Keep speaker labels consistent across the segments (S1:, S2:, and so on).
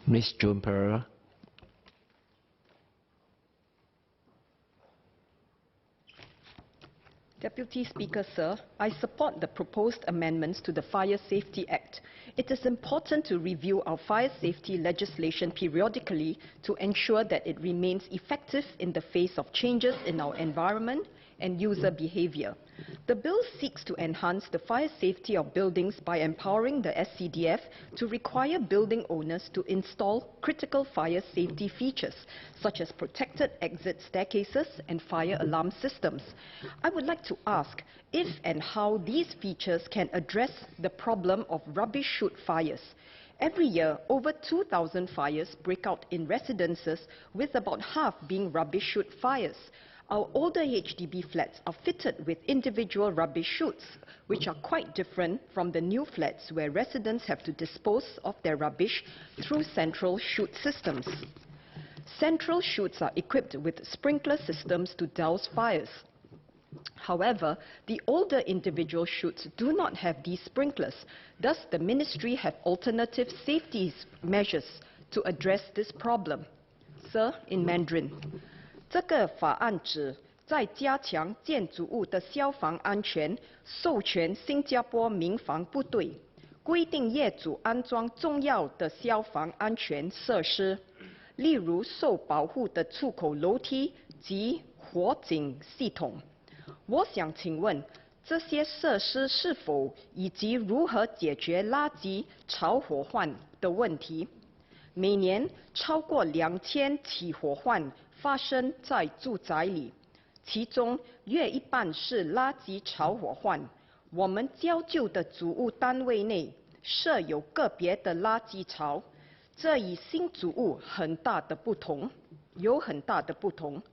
S1: Ms. Joan Pereira.
S2: Deputy Speaker, sir, I support the proposed amendments to the Fire Safety Act. It is important to review our fire safety legislation periodically to ensure that it remains effective in the face of changes in our environment and user behavior. The bill seeks to enhance the fire safety of buildings by empowering the SCDF to require building owners to install critical fire safety features, such as protected exit staircases and fire alarm systems. I would like to ask if and how these features can address the problem of rubbish chute fires. Every year, over 2,000 fires break out in residences, with about half being rubbish chute fires. Our older HDB flats are fitted with individual rubbish chutes, which are quite different from the new flats where residents have to dispose of their rubbish through central chute systems. Central chutes are equipped with sprinkler systems to douse fires. However, the older individual chutes do not have these sprinklers. Thus, the ministry have alternative safety measures to address this problem. Sir, in Mandarin. 这个法案旨在加强建筑物的消防安全，授权新加坡民防部队规定业主安装重要的消防安全设施，例如受保护的出口楼梯及火警系统。我想请问，这些设施是否以及如何解决垃圾炒火患的问题？每年超过2000起火患发生在住宅里，其中约一半是垃圾炒火患。我们较旧的组屋单位内设有个别的垃圾槽，这与新组屋有很大的不同。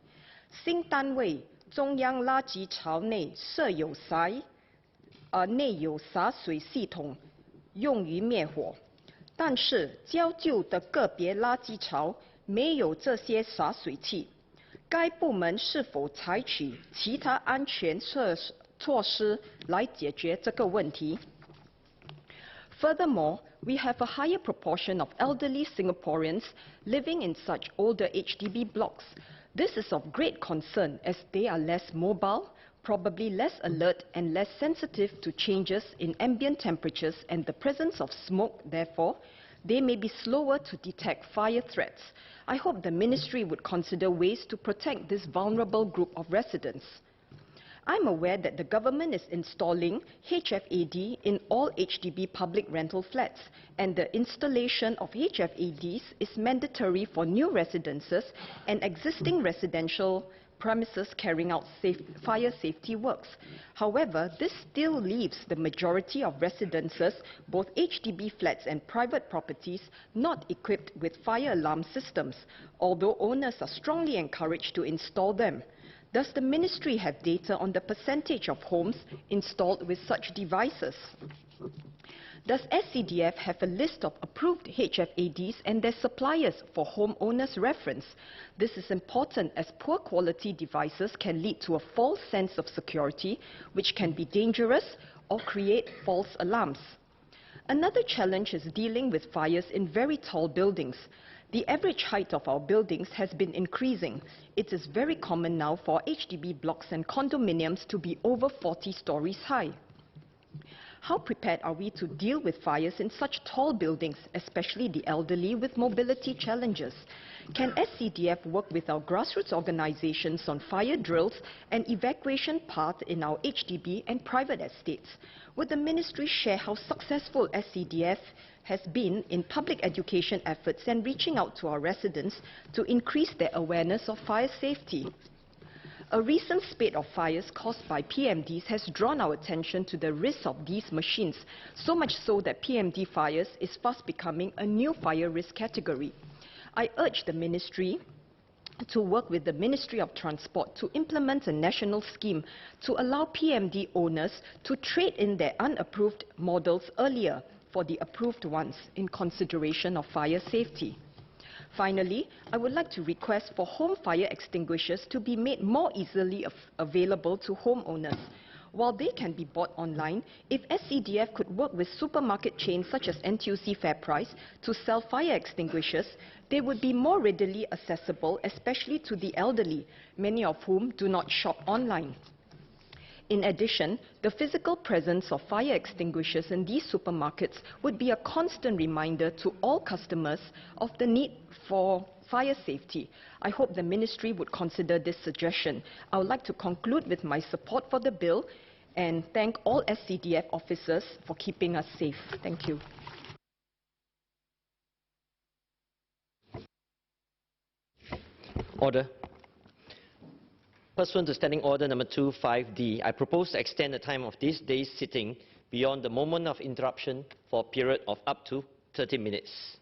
S2: 新单位中央垃圾槽内设有内有洒水系统，用于灭火。但是较旧的个别垃圾槽没有这些洒水器，该部门是否采取其他安全措施来解决这个问题？ Furthermore, we have a higher proportion of elderly Singaporeans living in such older HDB blocks. This is of great concern as they are less mobile, probably less alert and less sensitive to changes in ambient temperatures and the presence of smoke. Therefore, they may be slower to detect fire threats. I hope the ministry would consider ways to protect this vulnerable group of residents. I'm aware that the government is installing HFAD in all HDB public rental flats, and the installation of HFADs is mandatory for new residences and existing residential premises carrying out fire safety works. However, this still leaves the majority of residences, both HDB flats and private properties, not equipped with fire alarm systems, although owners are strongly encouraged to install them. Does the ministry have data on the percentage of homes installed with such devices? Does SCDF have a list of approved HFADs and their suppliers for homeowners' reference? This is important as poor quality devices can lead to a false sense of security, which can be dangerous or create false alarms. Another challenge is dealing with fires in very tall buildings. The average height of our buildings has been increasing. It is very common now for HDB blocks and condominiums to be over 40 stories high. How prepared are we to deal with fires in such tall buildings, especially the elderly with mobility challenges? Can SCDF work with our grassroots organizations on fire drills and evacuation paths in our HDB and private estates? Would the ministry share how successful SCDF has been in public education efforts and reaching out to our residents to increase their awareness of fire safety? A recent spate of fires caused by PMDs has drawn our attention to the risks of these machines, so much so that PMD fires is fast becoming a new fire risk category. I urge the ministry to work with the Ministry of Transport to implement a national scheme to allow PMD owners to trade in their unapproved models earlier for the approved ones in consideration of fire safety. Finally, I would like to request for home fire extinguishers to be made more easily available to homeowners. While they can be bought online, if SCDF could work with supermarket chains such as NTUC FairPrice to sell fire extinguishers, they would be more readily accessible, especially to the elderly, many of whom do not shop online. In addition, the physical presence of fire extinguishers in these supermarkets would be a constant reminder to all customers of the need for fire safety. I hope the Ministry would consider this suggestion. I would like to conclude with my support for the bill and thank all SCDF officers for keeping us safe. Thank you.
S1: Order. Pursuant to Standing Order number 25D, I propose to extend the time of this day's sitting beyond the moment of interruption for a period of up to 30 minutes.